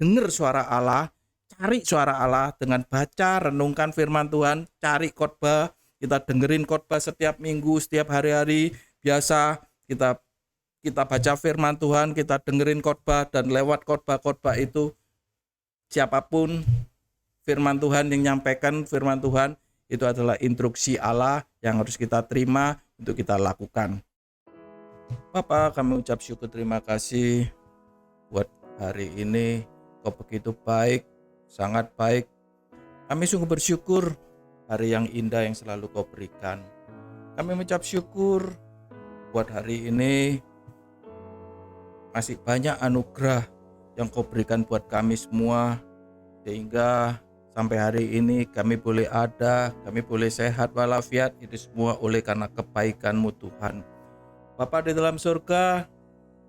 dengar suara Allah, cari suara Allah dengan baca, renungkan firman Tuhan, cari khotbah, kita dengerin khotbah setiap minggu, setiap hari-hari biasa, kita kita baca firman Tuhan, kita dengerin khotbah, dan lewat khotbah-khotbah itu siapapun firman Tuhan yang nyampaikan firman Tuhan itu adalah instruksi Allah yang harus kita terima untuk kita lakukan. Bapak, kami ucap syukur terima kasih buat hari ini. Kau begitu baik, sangat baik. Kami sungguh bersyukur hari yang indah yang selalu Kau berikan. Kami mengucap syukur buat hari ini. Masih banyak anugerah yang Kau berikan buat kami semua, sehingga sampai hari ini kami boleh ada, kami boleh sehat walafiat. Itu semua oleh karena kebaikan-Mu Tuhan. Bapa di dalam surga,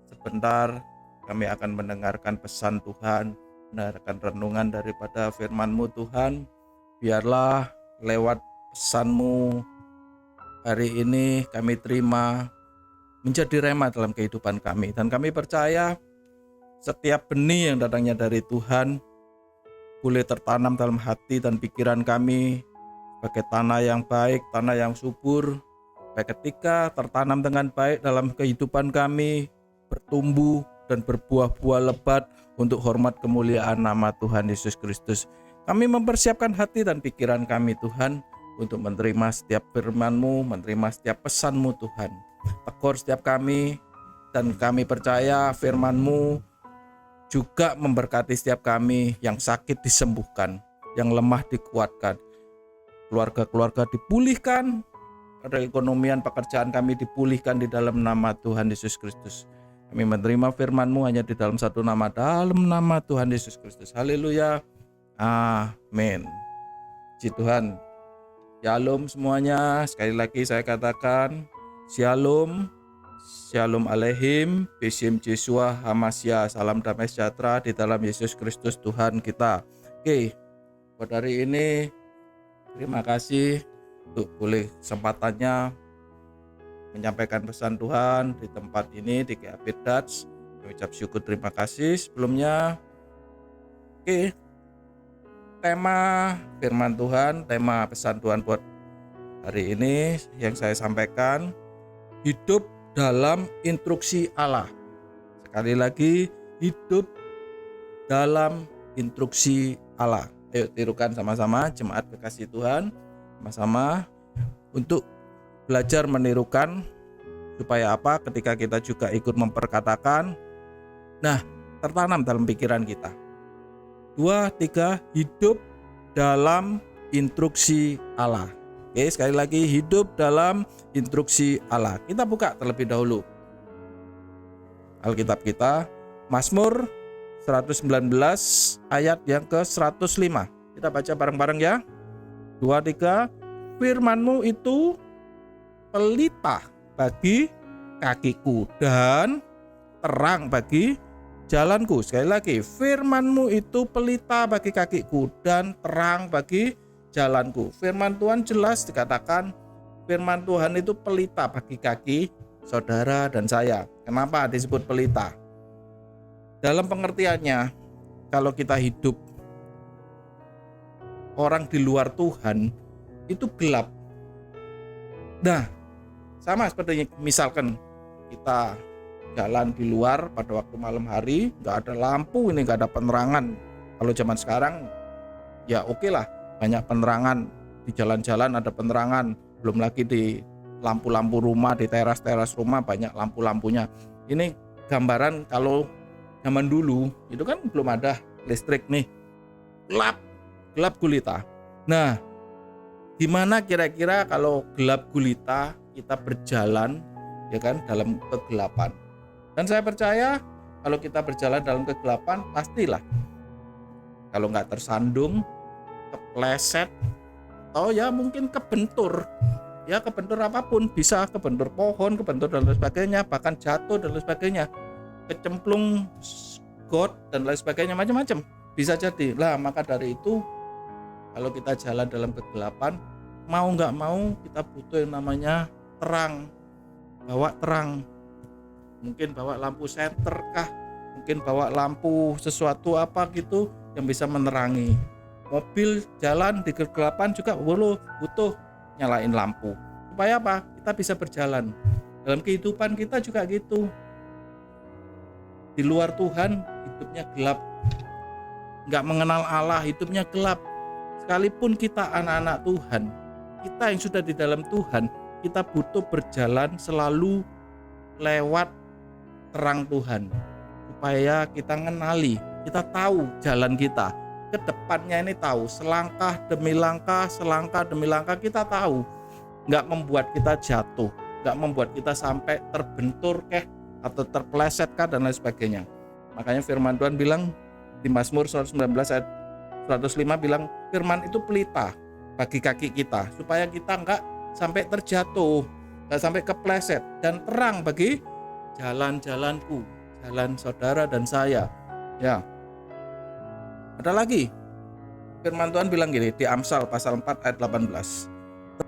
sebentar kami akan mendengarkan pesan Tuhan, mendengarkan renungan daripada firman-Mu Tuhan. Biarlah lewat pesan-Mu hari ini kami terima menjadi rema dalam kehidupan kami. Dan kami percaya setiap benih yang datangnya dari Tuhan boleh tertanam dalam hati dan pikiran kami sebagai tanah yang baik, tanah yang subur. Baik ketika tertanam dengan baik dalam kehidupan kami, bertumbuh dan berbuah-buah lebat untuk hormat kemuliaan nama Tuhan Yesus Kristus. Kami mempersiapkan hati dan pikiran kami Tuhan untuk menerima setiap firman-Mu, menerima setiap pesan-Mu Tuhan. Tegur setiap kami, dan kami percaya firman-Mu juga memberkati setiap kami. Yang sakit disembuhkan, yang lemah dikuatkan, keluarga-keluarga dipulihkan, perekonomian pekerjaan kami dipulihkan di dalam nama Tuhan Yesus Kristus. Kami menerima firman-Mu hanya di dalam satu nama, dalam nama Tuhan Yesus Kristus. Haleluya, amin. Puji Tuhan. Shalom semuanya. Sekali lagi saya katakan Shalom, Shalom Aleihim, Besim Yeshua Hamasya, salam damai sejahtera di dalam Yesus Kristus Tuhan kita. Oke, buat hari ini terima kasih untuk boleh kesempatannya menyampaikan pesan Tuhan di tempat ini di GAP Dutch. Mengucap syukur terima kasih sebelumnya. Oke, tema firman Tuhan, tema pesan Tuhan buat hari ini yang saya sampaikan, hidup dalam instruksi Allah. Sekali lagi, hidup dalam instruksi Allah. Ayo tirukan sama-sama jemaat kekasih Tuhan, sama-sama untuk belajar menirukan, supaya apa? Ketika kita juga ikut memperkatakan, nah, tertanam dalam pikiran kita. 2, 3, hidup dalam instruksi Allah. Oke, sekali lagi, hidup dalam instruksi Allah. Kita buka terlebih dahulu Alkitab kita, Mazmur 119 ayat yang ke-105. Kita baca bareng-bareng ya. 2, 3. Firman-Mu itu pelita bagi kakiku dan terang bagi jalanku. Sekali lagi, firman-Mu itu pelita bagi kakiku dan terang bagi jalanku. Firman Tuhan jelas dikatakan, firman Tuhan itu pelita bagi kaki saudara dan saya. Kenapa disebut pelita? Dalam pengertiannya, kalau kita hidup orang di luar Tuhan itu gelap. Nah, sama seperti misalkan kita jalan di luar pada waktu malam hari, nggak ada lampu, ini nggak ada penerangan. Kalau zaman sekarang ya oke lah, banyak penerangan di jalan-jalan, ada penerangan. Belum lagi di lampu-lampu rumah, di teras-teras rumah banyak lampu-lampunya. Ini gambaran kalau zaman dulu itu kan belum ada listrik nih, gelap gulita. Nah, gimana kira-kira kalau gelap gulita kita berjalan, ya kan, dalam kegelapan? Dan saya percaya kalau kita berjalan dalam kegelapan, pastilah kalau nggak tersandung, kepleset, atau ya mungkin kebentur, ya kebentur apapun, bisa kebentur pohon, kebentur dan lain sebagainya, bahkan jatuh dan lain sebagainya, kecemplung got dan lain sebagainya, macam-macam bisa jadi. Lah, maka dari itu kalau kita jalan dalam kegelapan, mau nggak mau kita butuh yang namanya terang. Bawa terang, mungkin bawa lampu senter kah, mungkin bawa lampu sesuatu apa gitu yang bisa menerangi. Mobil jalan di kegelapan juga butuh nyalain lampu. Supaya apa? Kita bisa berjalan. Dalam kehidupan kita juga gitu. Di luar Tuhan hidupnya gelap. Nggak mengenal Allah, hidupnya gelap. Sekalipun kita anak-anak Tuhan, kita yang sudah di dalam Tuhan, kita butuh berjalan selalu lewat terang Tuhan. Supaya kita mengenali, kita tahu jalan kita. Ke depannya ini tahu, selangkah demi langkah kita tahu. Nggak membuat kita jatuh, nggak membuat kita sampai terbentur atau terpeleset dan lain sebagainya. Makanya firman Tuhan bilang di Mazmur 119 ayat 105 bilang, firman itu pelita bagi kaki kita, supaya kita nggak sampai terjatuh, nggak sampai kepleset, dan terang bagi jalan-jalanku, jalan saudara dan saya. Ya. Ada lagi. Firman Tuhan bilang gini di Amsal pasal 4 ayat 18.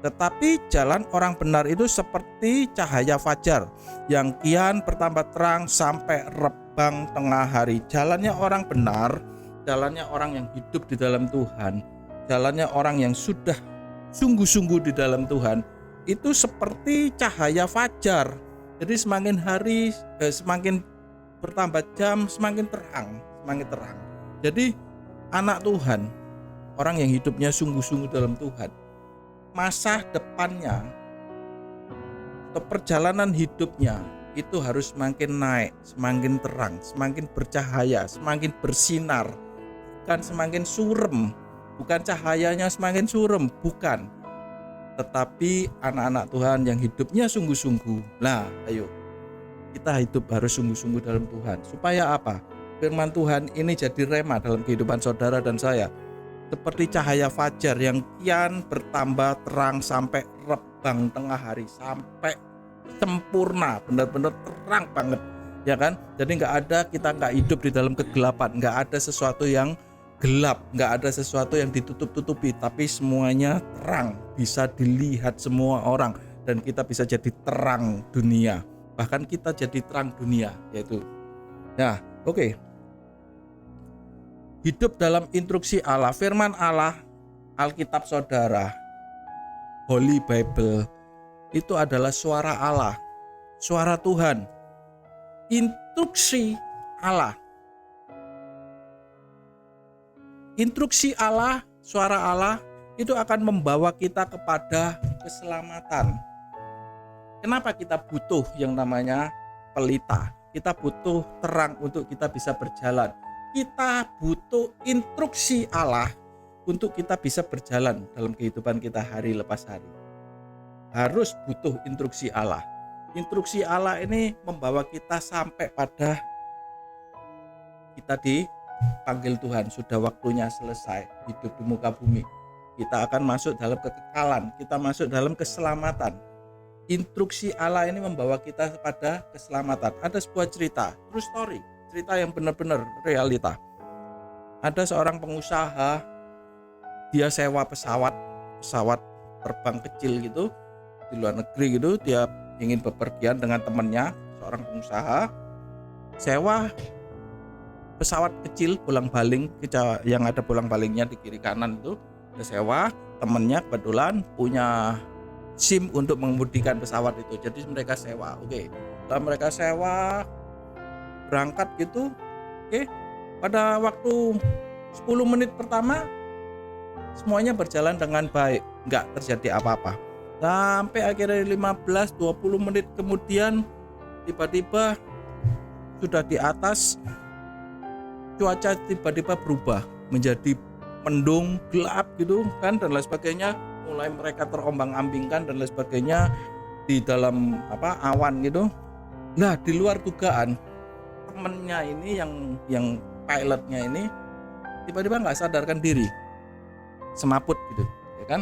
Tetapi jalan orang benar itu seperti cahaya fajar yang kian bertambah terang sampai rebang tengah hari. Jalannya orang benar, jalannya orang yang hidup di dalam Tuhan, jalannya orang yang sudah sungguh-sungguh di dalam Tuhan, itu seperti cahaya fajar. Jadi semakin hari semakin bertambah jam, semakin terang. Jadi anak Tuhan, orang yang hidupnya sungguh-sungguh dalam Tuhan, masa depannya atau perjalanan hidupnya itu harus semakin naik, semakin terang, semakin bercahaya, semakin bersinar, bukan semakin surem, bukan cahayanya semakin surem, bukan, tetapi anak-anak Tuhan yang hidupnya sungguh-sungguh. Nah, ayo kita hidup harus sungguh-sungguh dalam Tuhan. Supaya apa? Firman Tuhan ini jadi rema dalam kehidupan saudara dan saya. Seperti cahaya fajar yang kian bertambah terang sampai rebang tengah hari, sampai sempurna, benar-benar terang banget, ya kan? Jadi kita nggak hidup di dalam kegelapan, nggak ada sesuatu yang gelap, nggak ada sesuatu yang ditutup-tutupi, tapi semuanya terang, bisa dilihat semua orang, dan kita bisa jadi terang dunia. Bahkan kita jadi terang dunia, yaitu. Nah, oke. Hidup dalam instruksi Allah, firman Allah, Alkitab saudara, Holy Bible, itu adalah suara Allah, suara Tuhan, instruksi Allah. Instruksi Allah, suara Allah, itu akan membawa kita kepada keselamatan. Kenapa kita butuh yang namanya pelita? Kita butuh terang untuk kita bisa berjalan. Kita butuh instruksi Allah untuk kita bisa berjalan dalam kehidupan kita hari lepas hari. Harus butuh instruksi Allah. Instruksi Allah ini membawa kita sampai pada kita dipanggil Tuhan, sudah waktunya selesai hidup di muka bumi. Kita akan masuk dalam kekekalan, kita masuk dalam keselamatan. Instruksi Allah ini membawa kita pada keselamatan. Ada sebuah cerita, true story, cerita yang benar-benar realita. Ada seorang pengusaha, dia sewa pesawat terbang kecil gitu di luar negeri gitu. Dia ingin bepergian dengan temannya, seorang pengusaha, sewa pesawat kecil bolang-baling yang ada bolang-balingnya di kiri kanan itu. Dia sewa, temannya kebetulan punya SIM untuk mengemudikan pesawat itu. Jadi mereka sewa. Oke. Setelah mereka sewa, berangkat gitu. Oke. Pada waktu 10 menit pertama semuanya berjalan dengan baik, nggak terjadi apa-apa. Sampai akhirnya 15-20 menit kemudian tiba-tiba sudah di atas, cuaca tiba-tiba berubah menjadi mendung, gelap gitu kan, dan lain sebagainya. Mulai mereka terombang-ambingkan dan lain sebagainya di dalam awan gitu. Nah, di luar dugaan, temennya ini yang pilotnya ini tiba-tiba nggak sadarkan diri, semaput gitu, ya kan?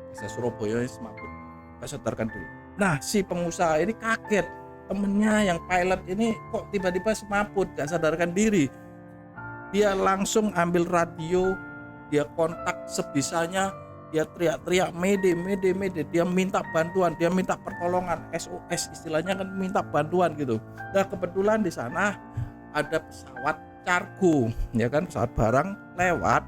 Bisa Surabaya semaput, nggak sadarkan diri. Nah, si pengusaha ini kaget, temennya yang pilot ini kok tiba-tiba semaput, nggak sadarkan diri. Dia langsung ambil radio, dia kontak sebisanya, dia teriak-teriak, Mayday, dia minta bantuan, dia minta pertolongan, SOS istilahnya kan, minta bantuan gitu. Nah, kebetulan di sana ada pesawat kargo, ya kan, pesawat barang lewat,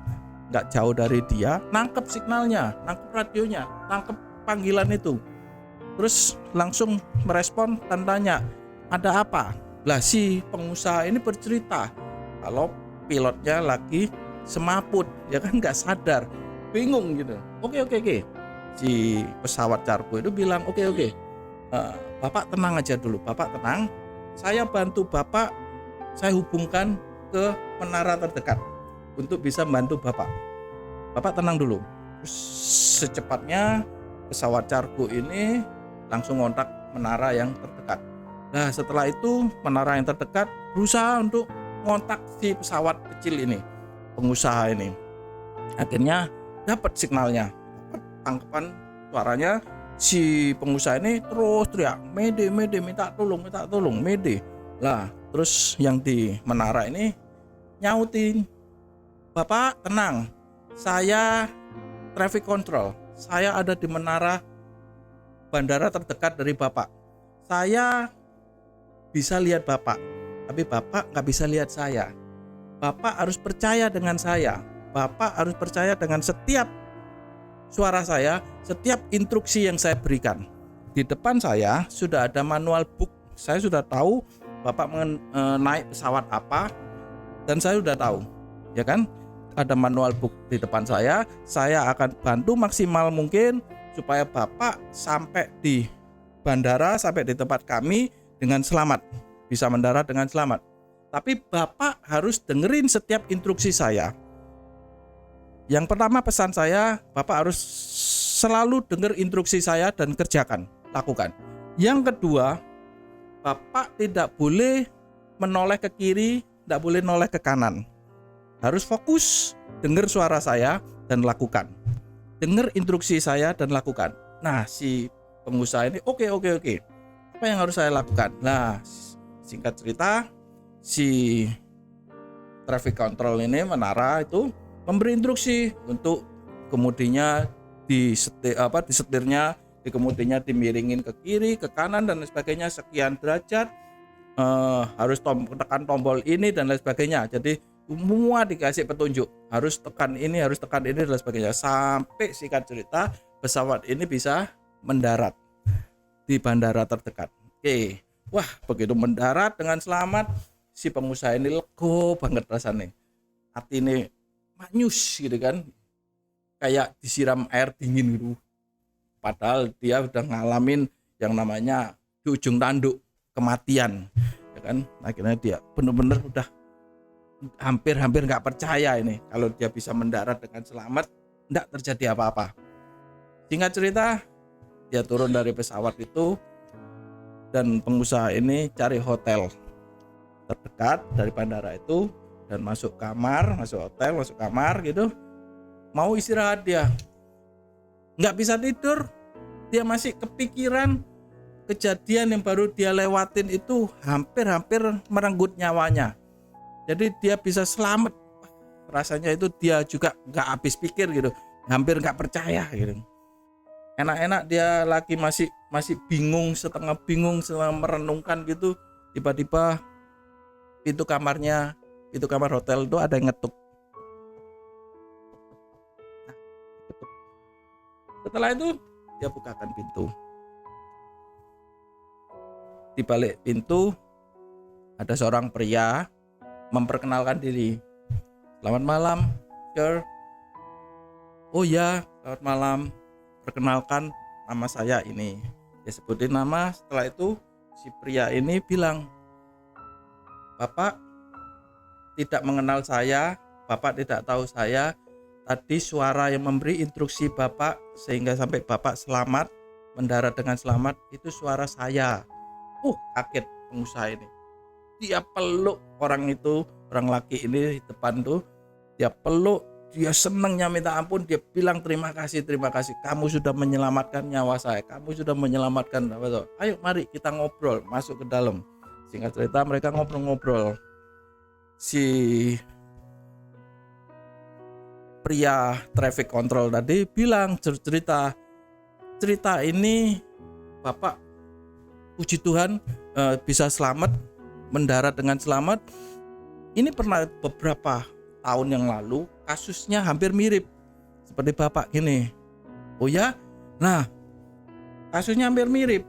nggak jauh dari dia, nangkep signalnya, nangkep radionya, nangkep panggilan itu, terus langsung merespon dan tanya, ada apa? Lah si pengusaha ini bercerita kalau pilotnya lagi semaput, ya kan, nggak sadar, bingung gitu. Oke. Si pesawat kargo itu bilang, oke. Bapak tenang aja dulu, Bapak tenang. Saya bantu Bapak, saya hubungkan ke menara terdekat untuk bisa membantu Bapak. Bapak tenang dulu. Terus secepatnya pesawat kargo ini langsung kontak menara yang terdekat. Nah setelah itu menara yang terdekat berusaha untuk kontak si pesawat kecil ini, pengusaha ini. Akhirnya dapat signalnya, dapat tangkapan suaranya. Si pengusaha ini terus teriak, Mayday, minta tolong, Mayday. Lah, terus yang di menara ini nyautin, Bapak tenang, saya traffic control, saya ada di menara bandara terdekat dari Bapak. Saya bisa lihat Bapak, tapi Bapak nggak bisa lihat saya. Bapak harus percaya dengan saya. Bapak harus percaya dengan setiap suara saya, setiap instruksi yang saya berikan. Di depan saya sudah ada manual book. Saya sudah tahu Bapak naik pesawat apa, dan saya sudah tahu, ya kan? Ada manual book di depan saya akan bantu maksimal mungkin supaya Bapak sampai di bandara, sampai di tempat kami dengan selamat, bisa mendarat dengan selamat. Tapi Bapak harus dengerin setiap instruksi saya. Yang pertama pesan saya, Bapak harus selalu dengar instruksi saya dan kerjakan, lakukan. Yang kedua, Bapak tidak boleh menoleh ke kiri, tidak boleh noleh ke kanan. Harus fokus, dengar suara saya dan lakukan. Dengar instruksi saya dan lakukan. Nah, si pengusaha ini oke. Apa yang harus saya lakukan? Nah, singkat cerita, si traffic control ini menara itu memberi instruksi untuk kemudinya disetirnya, kemudinya dimiringin ke kiri, ke kanan dan lain sebagainya, sekian derajat, harus tekan tombol ini dan lain sebagainya. Jadi semua dikasih petunjuk, harus tekan ini dan lain sebagainya, sampai singkat cerita pesawat ini bisa mendarat di bandara terdekat. Oke, wah begitu mendarat dengan selamat, si pengusaha ini lego banget rasanya, hati ini manyus gitu kan, kayak disiram air dingin gitu. Padahal dia udah ngalamin yang namanya di ujung tanduk kematian, ya kan. Akhirnya dia benar-benar udah hampir nggak percaya ini kalau dia bisa mendarat dengan selamat, nggak terjadi apa-apa. Singkat cerita, dia turun dari pesawat itu dan pengusaha ini cari hotel terdekat dari bandara itu dan masuk kamar gitu, mau istirahat. Dia nggak bisa tidur, dia masih kepikiran kejadian yang baru dia lewatin itu, hampir merenggut nyawanya. Jadi dia bisa selamat, rasanya itu dia juga nggak habis pikir gitu, hampir nggak percaya gitu. Enak-enak dia lagi masih bingung, setengah merenungkan gitu, tiba-tiba pintu kamar hotel itu ada yang ngetuk. Setelah itu dia bukakan pintu. Di balik pintu ada seorang pria memperkenalkan diri. Selamat malam, sir. Oh ya, selamat malam. Perkenalkan, nama saya ini. Dia sebutin nama. Setelah itu si pria ini bilang, Bapak tidak mengenal saya, Bapak tidak tahu saya. Tadi suara yang memberi instruksi Bapak sehingga sampai Bapak selamat, mendarat dengan selamat, itu suara saya. Kaget pengusaha ini. Dia peluk orang itu, orang laki ini di depan tuh. Dia peluk, dia senangnya minta ampun, dia bilang terima kasih. Kamu sudah menyelamatkan nyawa saya. Kamu sudah menyelamatkan. Ayo mari kita ngobrol, masuk ke dalam. Singkat cerita mereka ngobrol-ngobrol. Si pria traffic control tadi bilang cerita ini Bapak puji Tuhan bisa selamat mendarat dengan selamat. Ini pernah beberapa tahun yang lalu kasusnya hampir mirip seperti Bapak gini. Oh ya? Nah, kasusnya hampir mirip.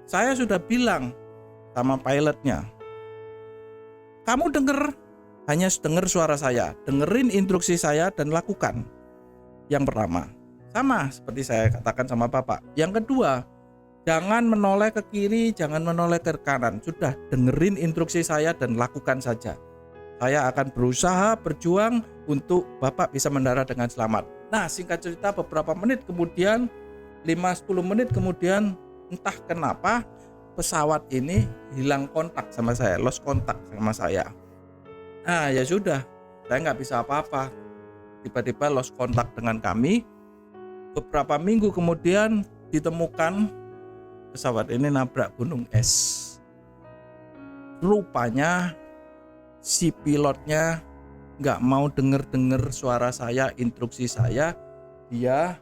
Saya sudah bilang sama pilotnya, kamu hanya dengar suara saya, dengerin instruksi saya dan lakukan. Yang pertama, sama seperti saya katakan sama Bapak. Yang kedua, jangan menoleh ke kiri, jangan menoleh ke kanan. Sudah, dengerin instruksi saya dan lakukan saja. Saya akan berusaha berjuang untuk Bapak bisa mendarat dengan selamat. Nah, singkat cerita beberapa menit kemudian, 5-10 menit kemudian, entah kenapa pesawat ini hilang kontak sama saya, lost kontak sama saya. Nah, ya sudah, saya nggak bisa apa-apa. Tiba-tiba lost kontak dengan kami. Beberapa minggu kemudian ditemukan pesawat ini nabrak gunung es. Rupanya si pilotnya nggak mau dengar suara saya, instruksi saya. Dia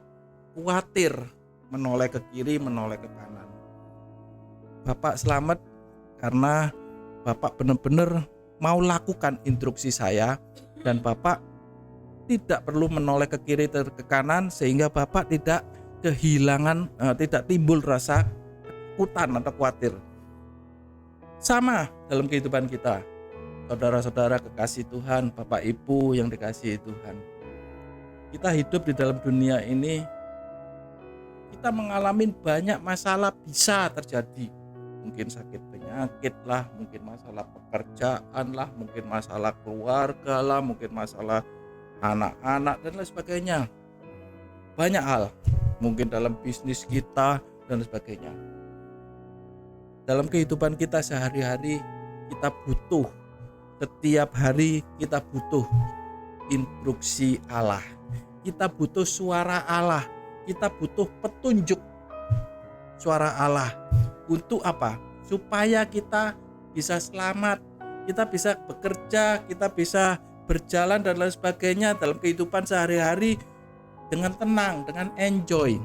khawatir menoleh ke kiri, menoleh ke kanan. Bapak selamat karena Bapak benar-benar mau lakukan instruksi saya, dan Bapak tidak perlu menoleh ke kiri atau ke kanan sehingga Bapak tidak kehilangan, tidak timbul rasa ketakutan atau khawatir. Sama dalam kehidupan kita, saudara-saudara kekasih Tuhan, Bapak Ibu yang dikasihi Tuhan. Kita hidup di dalam dunia ini, kita mengalami banyak masalah bisa terjadi. Mungkin sakit penyakit lah, mungkin masalah pekerjaan lah, mungkin masalah keluarga lah, mungkin masalah anak-anak dan lain sebagainya. Banyak hal, mungkin dalam bisnis kita dan sebagainya. Dalam kehidupan kita sehari-hari, kita butuh, setiap hari kita butuh instruksi Allah. Kita butuh suara Allah, kita butuh petunjuk suara Allah. Untuk apa? Supaya kita bisa selamat, kita bisa bekerja, kita bisa berjalan dan lain sebagainya dalam kehidupan sehari-hari dengan tenang, dengan enjoy.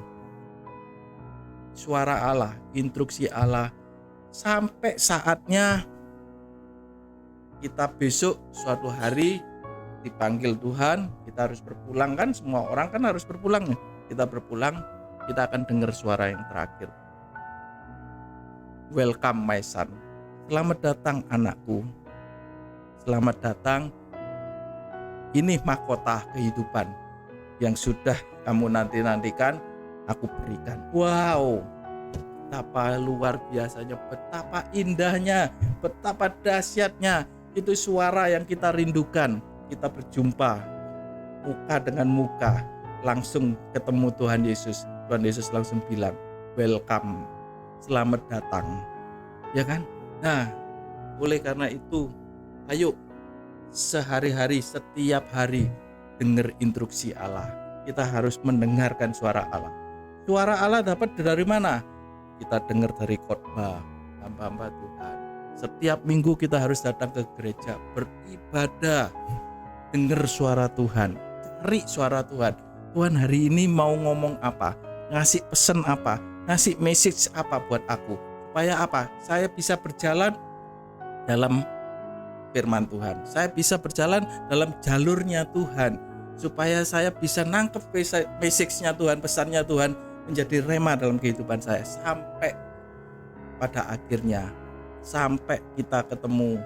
Suara Allah, instruksi Allah, sampai saatnya kita besok suatu hari dipanggil Tuhan, kita harus berpulang kan, semua orang kan harus berpulang. Kita berpulang, kita akan dengar suara yang terakhir. Welcome my son. Selamat datang anakku. Selamat datang. Ini mahkota kehidupan yang sudah kamu nanti-nantikan, aku berikan. Wow, betapa luar biasanya, betapa indahnya, betapa dahsyatnya. Itu suara yang kita rindukan. Kita berjumpa muka dengan muka, langsung ketemu Tuhan Yesus. Tuhan Yesus langsung bilang, welcome, selamat datang. Ya kan? Nah, oleh karena itu, ayo sehari-hari, setiap hari dengar instruksi Allah. Kita harus mendengarkan suara Allah. Suara Allah dapat dari mana? Kita dengar dari khotbah hamba-hamba Tuhan. Setiap minggu kita harus datang ke gereja, beribadah, dengar suara Tuhan, cari suara Tuhan. Tuhan hari ini mau ngomong apa? Ngasih pesan apa? Ngasih message apa buat aku? Supaya apa? Saya bisa berjalan dalam firman Tuhan. Saya bisa berjalan dalam jalurnya Tuhan. Supaya saya bisa nangkep message-nya Tuhan, pesannya Tuhan menjadi rema dalam kehidupan saya. Sampai pada akhirnya, sampai kita ketemu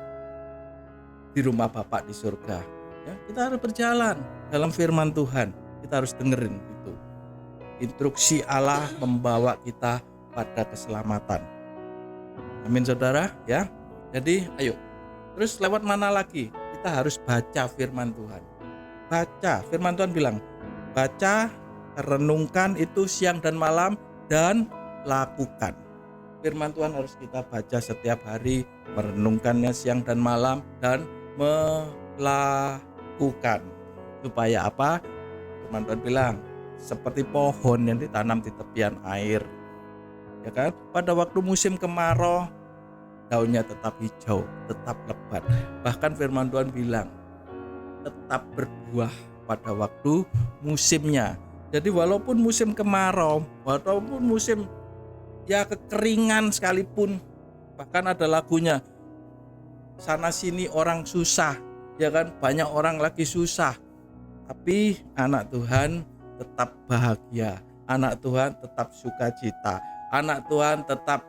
di rumah Bapa di surga. Ya, kita harus berjalan dalam firman Tuhan. Kita harus dengerin itu. Instruksi Allah membawa kita pada keselamatan. Amin saudara ya. Jadi ayo. Terus lewat mana lagi? Kita harus baca firman Tuhan. Baca, firman Tuhan bilang, baca, renungkan itu siang dan malam dan lakukan. Firman Tuhan harus kita baca setiap hari, merenungkannya siang dan malam dan melakukan. Supaya apa? Firman Tuhan bilang, seperti pohon yang ditanam di tepian air. Ya kan? Pada waktu musim kemarau, daunnya tetap hijau, tetap lebat. Bahkan firman Tuhan bilang, tetap berbuah pada waktu musimnya. Jadi walaupun musim kemarau, walaupun musim ya kekeringan sekalipun, bahkan ada lagunya, sana sini orang susah, ya kan? Banyak orang lagi susah. Tapi anak Tuhan tetap bahagia. Anak Tuhan tetap sukacita. Anak Tuhan tetap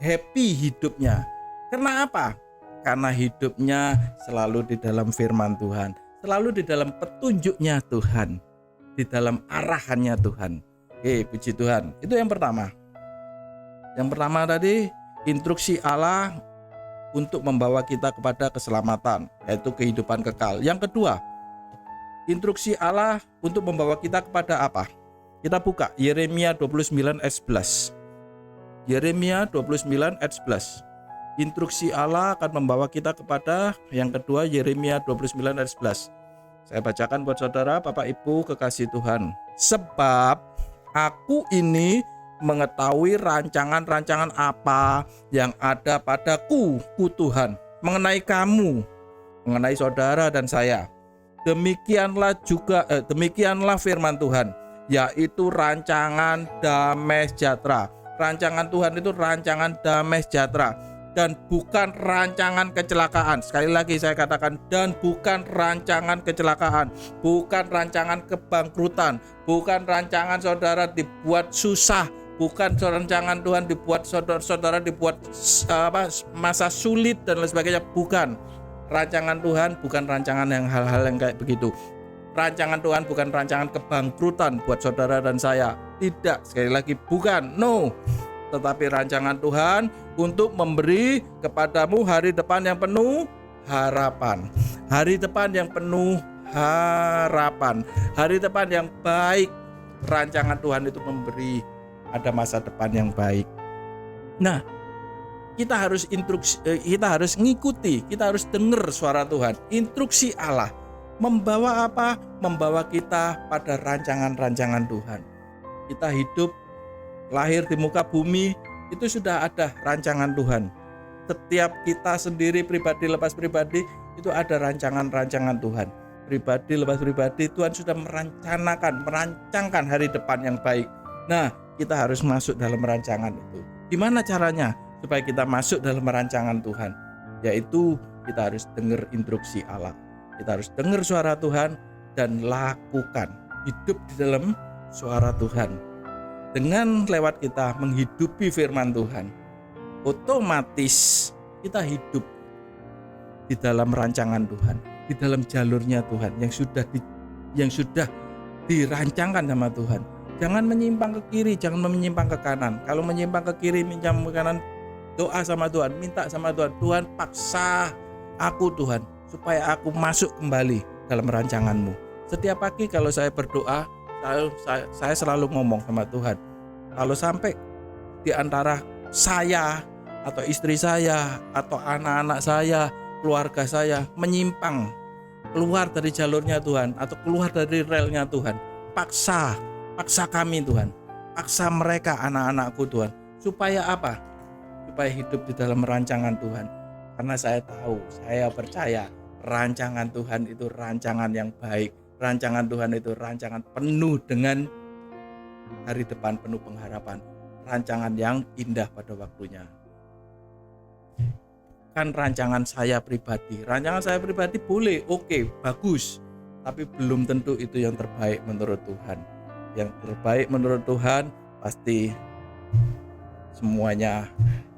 happy hidupnya. Karena apa? Karena hidupnya selalu di dalam firman Tuhan, selalu di dalam petunjuknya Tuhan, di dalam arahannya Tuhan. Puji Tuhan. Itu yang pertama. Yang pertama tadi, instruksi Allah untuk membawa kita kepada keselamatan, yaitu kehidupan kekal. Yang kedua, instruksi Allah untuk membawa kita kepada apa? Kita buka Yeremia 29 ayat 11. Yeremia 29 ayat 11. Instruksi Allah akan membawa kita kepada yang kedua, Yeremia 29 ayat 11. Saya bacakan buat saudara, Bapak Ibu kekasih Tuhan. Sebab aku ini mengetahui rancangan-rancangan apa yang ada padaku, ku Tuhan, mengenai kamu, mengenai saudara dan saya. Demikianlah firman Tuhan, yaitu rancangan damai sejahtera. Rancangan Tuhan itu rancangan damai sejahtera dan bukan rancangan kecelakaan. Sekali lagi saya katakan, dan bukan rancangan kecelakaan, bukan rancangan kebangkrutan, bukan rancangan saudara dibuat susah, bukan rancangan Tuhan dibuat saudara dibuat masa sulit dan lain sebagainya. Bukan. Rancangan Tuhan bukan rancangan yang hal-hal yang kayak begitu. Rancangan Tuhan bukan rancangan kebangkrutan buat saudara dan saya. Tidak, sekali lagi bukan, no. Tetapi rancangan Tuhan untuk memberi kepadamu hari depan yang penuh harapan. Hari depan yang penuh harapan. Hari depan yang baik. Rancangan Tuhan itu memberi ada masa depan yang baik. Nah, kita harus ngikuti, kita harus dengar suara Tuhan. Instruksi Allah membawa apa? Membawa kita pada rancangan-rancangan Tuhan. Kita hidup, lahir di muka bumi, itu sudah ada rancangan Tuhan. Setiap kita sendiri, pribadi lepas pribadi, itu ada rancangan-rancangan Tuhan. Pribadi lepas pribadi, Tuhan sudah merancangkan hari depan yang baik. Nah, kita harus masuk dalam rancangan itu. Gimana caranya supaya kita masuk dalam rancangan Tuhan? Yaitu kita harus dengar instruksi Allah. Kita harus dengar suara Tuhan dan lakukan. Hidup di dalam suara Tuhan. Dengan lewat kita menghidupi firman Tuhan, otomatis kita hidup di dalam rancangan Tuhan, di dalam jalurnya Tuhan yang sudah dirancangkan sama Tuhan. Jangan menyimpang ke kiri, jangan menyimpang ke kanan. Kalau menyimpang ke kiri, menyimpang ke kanan, doa sama Tuhan, minta sama Tuhan. Tuhan, paksa aku Tuhan, supaya aku masuk kembali dalam rancangan-Mu. Setiap pagi kalau saya berdoa, saya selalu ngomong sama Tuhan. Kalau sampai di antara saya atau istri saya atau anak-anak saya, keluarga saya menyimpang, keluar dari jalurnya Tuhan atau keluar dari relnya Tuhan, paksa kami Tuhan, paksa mereka anak-anakku Tuhan, supaya apa? Supaya hidup di dalam rancangan Tuhan. Karena saya tahu, saya percaya rancangan Tuhan itu rancangan yang baik. Rancangan Tuhan itu rancangan penuh dengan hari depan, penuh pengharapan. Rancangan yang indah pada waktunya. Kan rancangan saya pribadi boleh, oke, bagus, tapi belum tentu itu yang terbaik menurut Tuhan. Yang terbaik menurut Tuhan pasti semuanya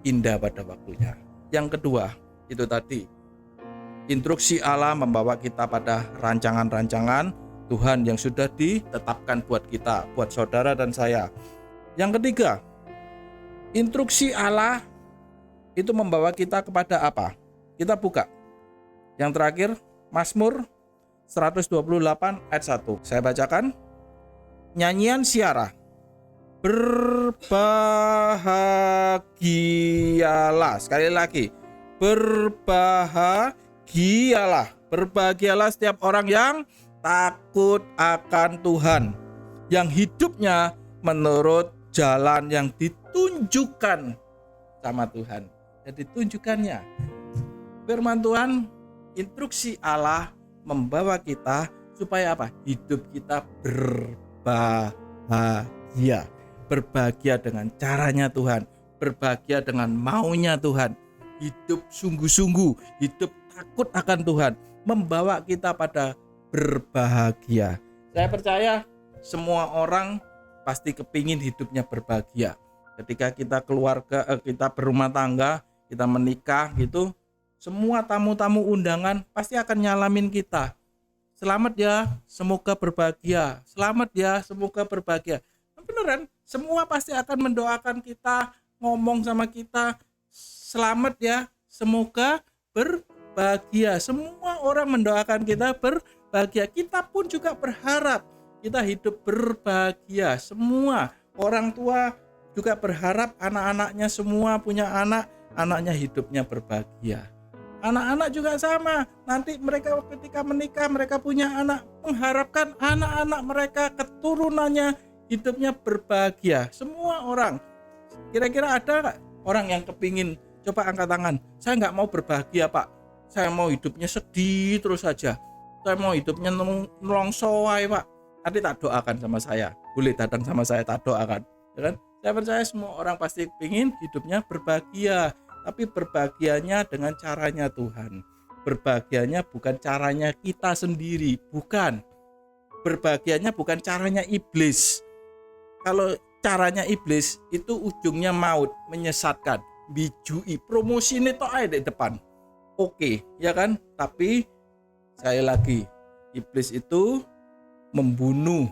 indah pada waktunya. Yang kedua, itu tadi, instruksi Allah membawa kita pada rancangan-rancangan Tuhan yang sudah ditetapkan buat kita, buat saudara dan saya. Yang ketiga, instruksi Allah itu membawa kita kepada apa? Kita buka. Yang terakhir, Mazmur 128 ayat 1. Saya bacakan. Nyanyian Syara. Berbahagialah. Sekali lagi. Berbahagialah setiap orang yang takut akan Tuhan, yang hidupnya menurut jalan yang ditunjukkan sama Tuhan. Dan ditunjukkannya firman Tuhan, instruksi Allah membawa kita supaya apa? Hidup kita berbahagia dengan caranya Tuhan, berbahagia dengan maunya Tuhan. hidup sungguh-sungguh, hidup takut akan Tuhan, membawa kita pada berbahagia. Saya percaya semua orang pasti kepingin hidupnya berbahagia. Ketika kita kita berumah tangga, kita menikah gitu, semua tamu-tamu undangan pasti akan nyalamin kita. Selamat ya, semoga berbahagia. Selamat ya, semoga berbahagia. Beneran, semua pasti akan mendoakan kita, ngomong sama kita, selamat ya, semoga berbahagia. Semua orang mendoakan kita berbahagia. Kita pun juga berharap kita hidup berbahagia. Semua orang tua juga berharap anak-anaknya semua punya anak, anaknya hidupnya berbahagia. Anak-anak juga sama, nanti mereka ketika menikah, mereka punya anak, mengharapkan anak-anak mereka, keturunannya hidupnya berbahagia. Semua orang. Kira-kira ada nggak orang yang kepingin, coba angkat tangan, saya nggak mau berbahagia Pak, saya mau hidupnya sedih terus saja, saya mau hidupnya nelongsoai Pak. Nanti tak doakan sama saya, boleh datang sama saya, tak doakan, ya kan? Saya percaya semua orang pasti kepingin hidupnya berbahagia, tapi berbahagianya dengan caranya Tuhan. Berbahagianya bukan caranya kita sendiri, bukan. Berbahagianya bukan caranya iblis. Kalau caranya iblis itu ujungnya maut, menyesatkan, bijui, promosi ini toh ada di depan. Oke, ya kan? Tapi sekali lagi, iblis itu membunuh,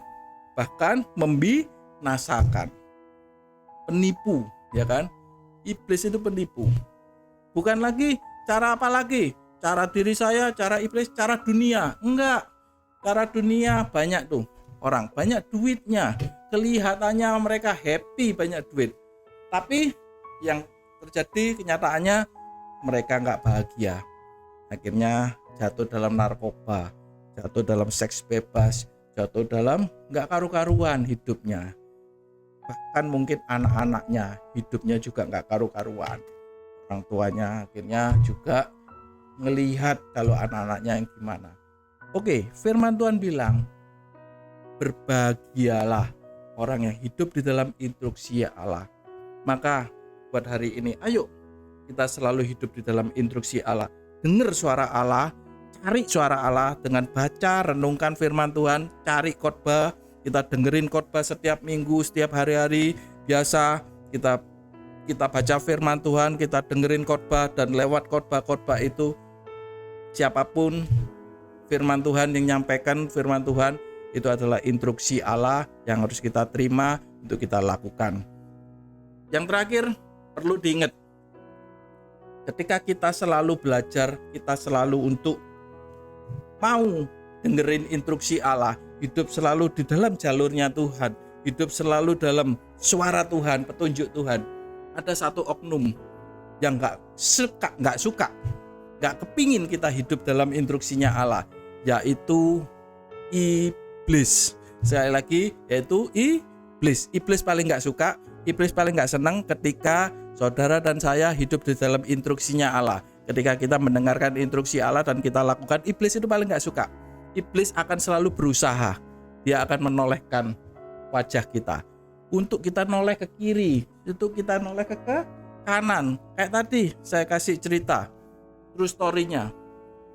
bahkan membinasakan. Penipu, ya kan? Iblis itu penipu. Bukan lagi cara apa lagi? Cara diri saya, cara iblis, cara dunia. Enggak. Cara dunia banyak tuh orang, banyak duitnya. Kelihatannya mereka happy, banyak duit. Tapi yang terjadi kenyataannya mereka enggak bahagia. Akhirnya jatuh dalam narkoba, jatuh dalam seks bebas, jatuh dalam enggak karu-karuan hidupnya. Bahkan mungkin anak-anaknya hidupnya juga nggak karu-karuan. Orang tuanya akhirnya juga ngelihat kalau anak-anaknya yang gimana. Oke, firman Tuhan bilang, berbahagialah orang yang hidup di dalam instruksi Allah. Maka buat hari ini, ayo kita selalu hidup di dalam instruksi Allah. Dengar suara Allah, cari suara Allah dengan baca, renungkan firman Tuhan, cari khotbah. Kita dengerin khotbah setiap minggu, setiap hari-hari. Biasa kita baca firman Tuhan, kita dengerin khotbah, dan lewat khotbah-khotbah itu siapapun firman Tuhan yang nyampaikan firman Tuhan itu adalah instruksi Allah yang harus kita terima untuk kita lakukan. Yang terakhir perlu diingat, ketika kita selalu belajar, kita selalu untuk mau dengerin instruksi Allah, hidup selalu di dalam jalurnya Tuhan, hidup selalu dalam suara Tuhan, petunjuk Tuhan. Ada satu oknum yang nggak suka, nggak kepingin kita hidup dalam instruksinya Allah, yaitu iblis. Sekali lagi, yaitu iblis. Iblis paling nggak suka, iblis paling nggak senang ketika saudara dan saya hidup di dalam instruksinya Allah. Ketika kita mendengarkan instruksi Allah dan kita lakukan, iblis itu paling nggak suka. Iblis akan selalu berusaha, dia akan menolehkan wajah kita untuk kita noleh ke kiri, untuk kita noleh ke kanan. Kayak tadi saya kasih cerita true story-nya,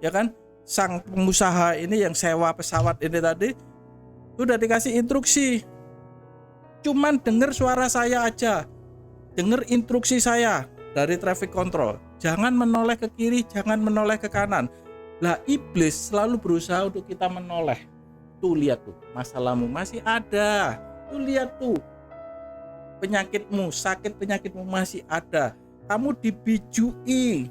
ya kan? Sang pengusaha ini yang sewa pesawat ini tadi sudah dikasih instruksi, cuman dengar suara saya aja, dengar instruksi saya dari traffic control, jangan menoleh ke kiri, jangan menoleh ke kanan. Lah iblis selalu berusaha untuk kita menoleh. Tuh lihat tuh, masalahmu masih ada. Tuh lihat tuh, penyakitmu, sakit penyakitmu masih ada. Kamu dibijui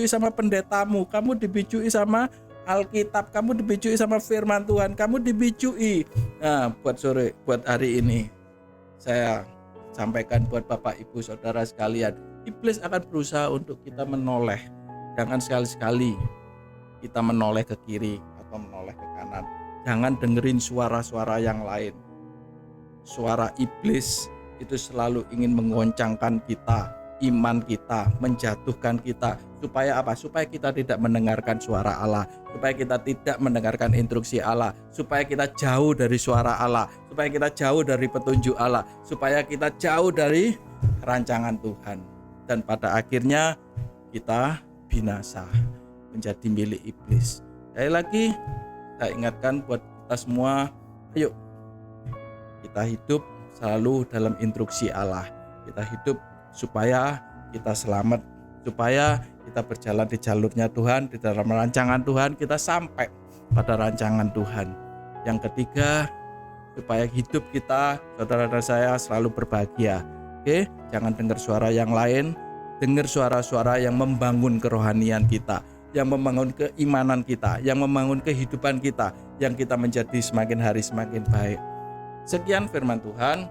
sama pendetamu, kamu dibijui sama Alkitab, kamu dibijui sama firman Tuhan, kamu dibijui. Nah, buat hari ini saya sampaikan buat Bapak Ibu Saudara sekalian, iblis akan berusaha untuk kita menoleh. Jangan sekali-sekali kita menoleh ke kiri atau menoleh ke kanan. Jangan dengerin suara-suara yang lain. Suara iblis itu selalu ingin mengoncangkan kita, iman kita, menjatuhkan kita. Supaya apa? Supaya kita tidak mendengarkan suara Allah, supaya kita tidak mendengarkan instruksi Allah, supaya kita jauh dari suara Allah, supaya kita jauh dari petunjuk Allah, supaya kita jauh dari rancangan Tuhan. Dan pada akhirnya kita binasa, menjadi milik iblis. Sekali lagi saya ingatkan buat kita semua, ayo kita hidup selalu dalam instruksi Allah. Kita hidup supaya kita selamat, supaya kita berjalan di jalurnya Tuhan, di dalam rancangan Tuhan, kita sampai pada rancangan Tuhan. Yang ketiga, supaya hidup kita, saudara dan saya, selalu berbahagia. Oke, jangan dengar suara yang lain, dengar suara-suara yang membangun kerohanian kita, yang membangun keimanan kita, yang membangun kehidupan kita, yang kita menjadi semakin hari semakin baik. Sekian firman Tuhan.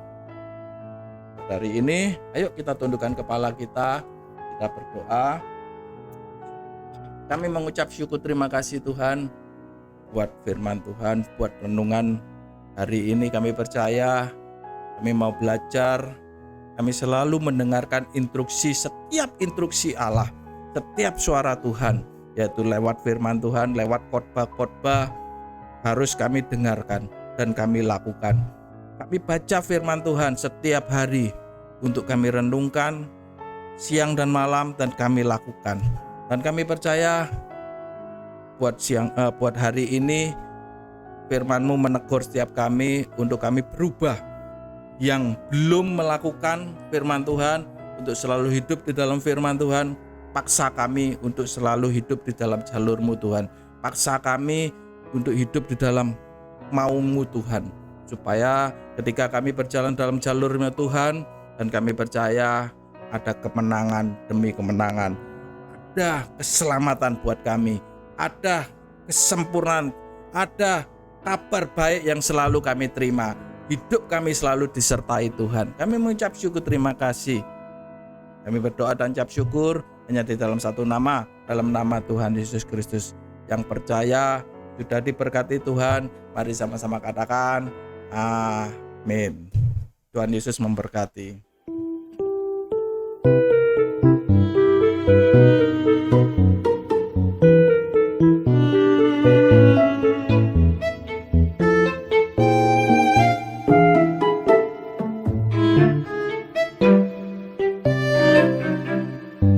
Dari ini, ayo kita tundukkan kepala kita berdoa. Kami mengucap syukur terima kasih Tuhan buat firman Tuhan, buat renungan hari ini. Kami percaya, kami mau belajar, kami selalu mendengarkan setiap instruksi Allah, setiap suara Tuhan, yaitu lewat firman Tuhan, lewat khotbah-khotbah harus kami dengarkan dan kami lakukan. Kami baca firman Tuhan setiap hari untuk kami renungkan siang dan malam dan kami lakukan. Dan kami percaya buat hari ini firman-Mu menegur setiap kami untuk kami berubah. Yang belum melakukan firman Tuhan untuk selalu hidup di dalam firman Tuhan, paksa kami untuk selalu hidup di dalam jalur-Mu Tuhan. Paksa kami untuk hidup di dalam mau-Mu Tuhan, supaya ketika kami berjalan dalam jalur-Nya Tuhan, dan kami percaya ada kemenangan demi kemenangan, ada keselamatan buat kami, ada kesempurnaan, ada kabar baik yang selalu kami terima. Hidup kami selalu disertai Tuhan. Kami mengucap syukur terima kasih. Kami berdoa dan ucap syukur hanya di dalam satu nama, dalam nama Tuhan Yesus Kristus. Yang percaya sudah diberkati Tuhan. Mari sama-sama katakan amin. Tuhan Yesus memberkati.